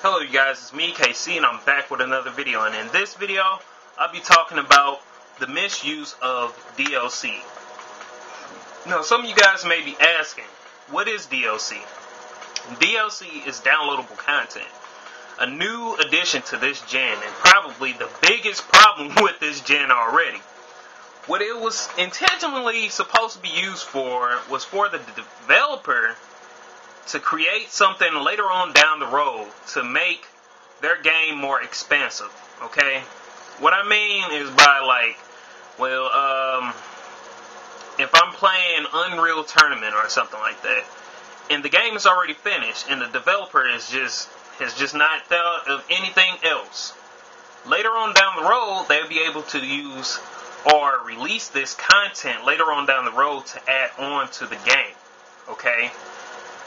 Hello you guys, it's me KC and I'm back with another video, and in this video I'll be talking about the misuse of DLC. Now some of you guys may be asking, what is DLC? DLC is downloadable content, a new addition to this gen, and probably the biggest problem with this gen already. What it was intentionally supposed to be used for was for the developer to create something later on down the road to make their game more expansive, okay? What I mean is by if I'm playing Unreal Tournament or something like that, and the game is already finished, and the developer has just not thought of anything else, later on down the road, they'll be able to use or release this content later on down the road to add on to the game, okay?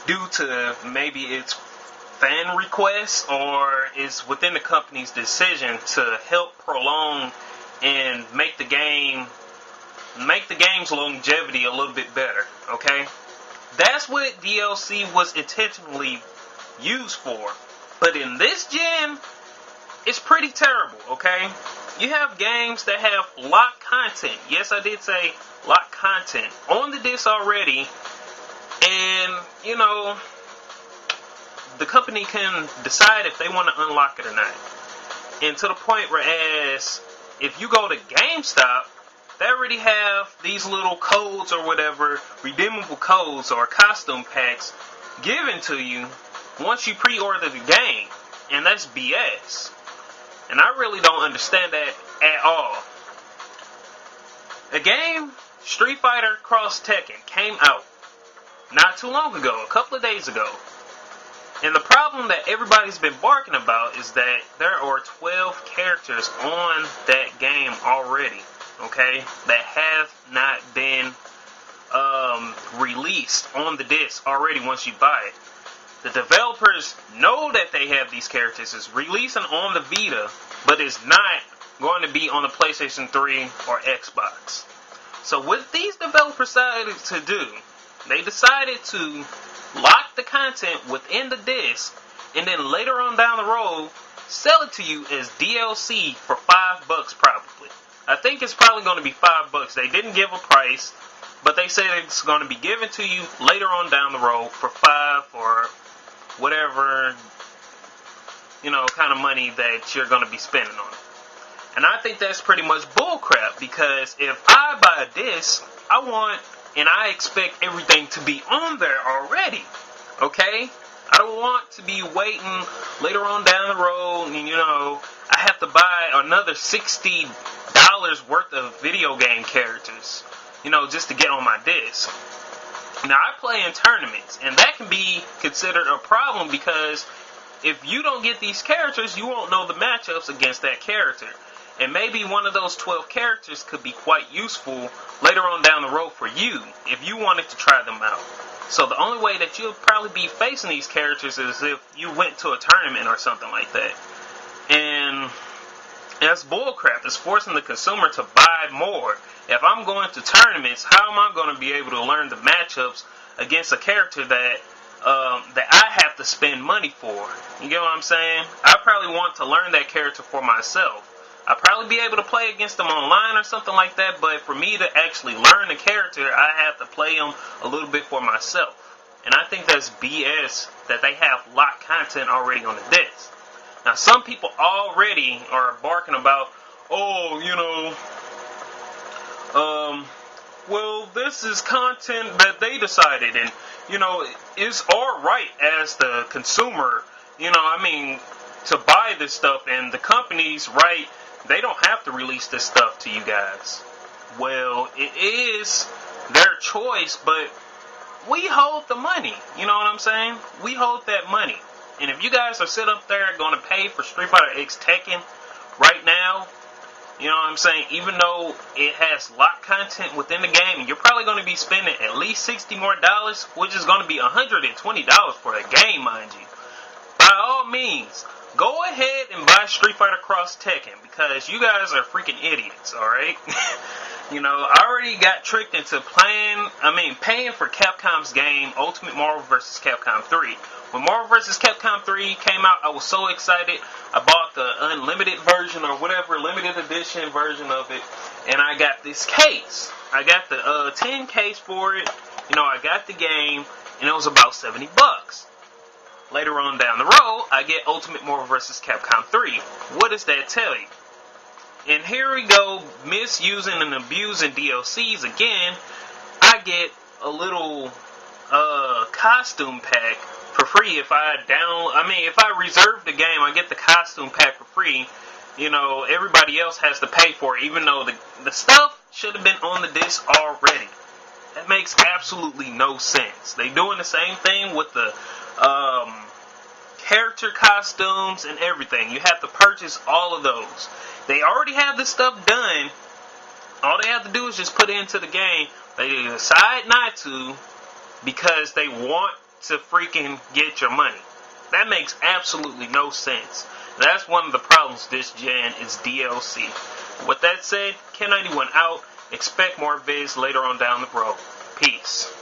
Due to maybe it's fan requests or it's within the company's decision to help prolong and make the game's longevity a little bit better, okay? That's what DLC was intentionally used for. But in this gen, it's pretty terrible, okay? You have games that have locked content. Yes, I did say locked content on the disc already. And, you know, the company can decide if they want to unlock it or not. And to the point whereas, if you go to GameStop, they already have these little codes or whatever, redeemable codes or costume packs given to you once you pre-order the game. And that's BS. And I really don't understand that at all. A game, Street Fighter Cross Tekken, came out not too long ago, a couple of days ago. And the problem that everybody's been barking about is that there are 12 characters on that game already, okay, that have not been released on the disc already once you buy it. The developers know that they have these characters. It's releasing on the Vita, but it's not going to be on the PlayStation 3 or Xbox. So what these developers decided to do, they decided to lock the content within the disc and then later on down the road sell it to you as DLC for $5 probably. I think it's probably going to be $5. They didn't give a price, but they said it's going to be given to you later on down the road for $5 or whatever, you know, kind of money that you're going to be spending on it. And I think that's pretty much bullcrap, because if I buy a disc, I want and I expect everything to be on there already, okay? I don't want to be waiting later on down the road and, you know, I have to buy another $60 worth of video game characters, you know, just to get on my disc. Now, I play in tournaments, and that can be considered a problem because if you don't get these characters, you won't know the matchups against that character. And maybe one of those 12 characters could be quite useful later on down the road for you if you wanted to try them out. So the only way that you'll probably be facing these characters is if you went to a tournament or something like that. And that's bullcrap. It's forcing the consumer to buy more. If I'm going to tournaments, how am I going to be able to learn the matchups against a character that I have to spend money for? You get what I'm saying? I probably want to learn that character for myself. I'll probably be able to play against them online or something like that, but for me to actually learn the character, I have to play them a little bit for myself. And I think that's BS that they have locked content already on the disc. Now, some people already are barking about, oh, you know, well, this is content that they decided, and, you know, it's our right as the consumer, you know, I mean, to buy this stuff, and the company's right. They don't have to release this stuff to you guys. Well, it is their choice, but we hold the money. You know what I'm saying? We hold that money. And if you guys are sitting up there going to pay for Street Fighter X Tekken right now, you know what I'm saying, even though it has locked content within the game, and you're probably going to be spending at least $60 more, which is going to be $120 for a game, mind you. By all means, go ahead and buy Street Fighter Cross Tekken, because you guys are freaking idiots, alright? You know, I already got tricked into paying for Capcom's game, Ultimate Marvel vs. Capcom 3, When Marvel vs. Capcom 3 came out, I was so excited. I bought the unlimited version or whatever, limited edition version of it, and I got this case. I got the tin case for it. You know, I got the game, and it was about $70. Later on down the road, I get Ultimate Marvel vs. Capcom 3. What does that tell you? And here we go, misusing and abusing DLCs again. I get a little costume pack for free if if I reserve the game, I get the costume pack for free. You know, everybody else has to pay for it, even though the stuff should have been on the disc already. That makes absolutely no sense. They doing the same thing with the character costumes and everything. You have to purchase all of those. They already have this stuff done. All they have to do is just put it into the game. They decide not to because they want to freaking get your money. That makes absolutely no sense. That's one of the problems this gen is DLC. With that said, Ken91 out. Expect more vids later on down the road. Peace.